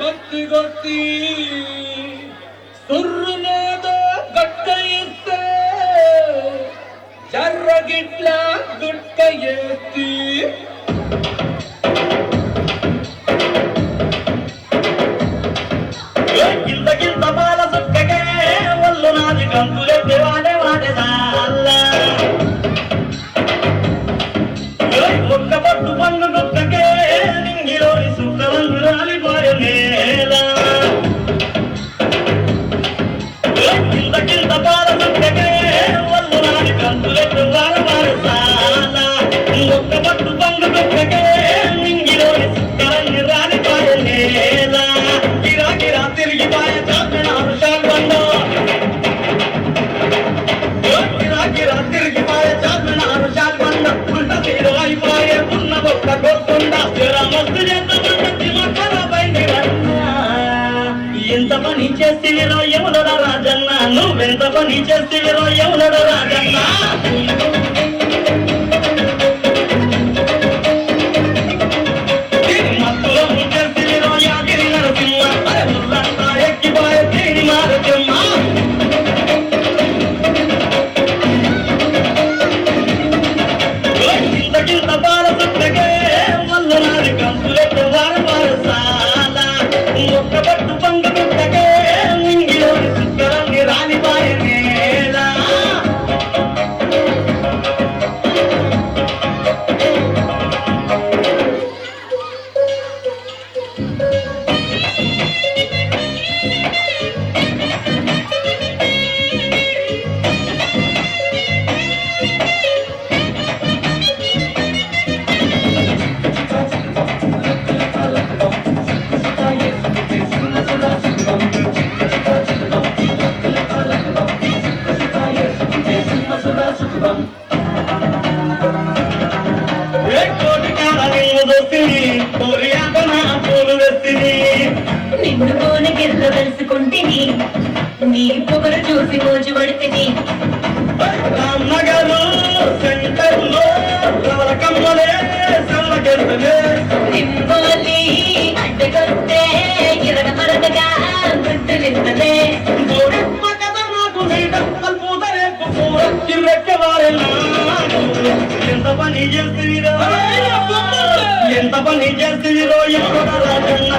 భక్తి కొట్టి సుర్రునేద గట్ట ఇస్తే జర్రగిట్ల గుట్ట ఎత్తి గింత గింత బాల సుక్కగే ఒళ్ళు నాది గంతులెత్తి వాడే వాడేదాల్లా ఒక్క పట్టు పండు గుక్కకే నింగిలోని సుక్కలందు రాలిపోయే నేల గింత గింత బాల సుక్కగే ఒళ్ళు నాది గంతులెత్తి వాడేదాల్లా ఒక్క పట్టు పండు గుక్కకే నింగిలోని సుక్కలందు రాలిపోయే నేల గిరా తిరిగి పాయ చాపినారు శాల్బండ గిరా తిరిగి పాయ చాపినారు శాల్బండ పుంట తీరు అయిపోయే పున్న బొక్క కొట్టుండ మస్తు ఎంత పని చేస్తేవిరో యమునుడ రాజన్న నువ్వెంత పని చేస్తేవిరో యమునుడ రాజన్న మత్తులో చేస్తేవిరో యాగిరి నరసింహ ఎక్కిపోయే తీరి మారుతుమ్మ గింత బాల సుట్టగే వల్ల నాది కంపులెట్టు వారు సాల ఒక్క పట్టు పండు పుట్టగే నింగిలోని సుక్కరాన్ని రాలిపాయ నేల నిన్ను కోన గిర్ర వెలుసుకుంటిని నీ పొగరు చూసి మోజు పడితిని రామ్నగరు సెంటర్లో కమలే సల్లగెత్తలే నింబోలి అడ్డగొట్టే ఇరడ మరదగా గుడ్డులిస్తలే ఎంత పని చేస్తువిరో ఎంత పని చేస్తువిరో ఎవడ రాజన్న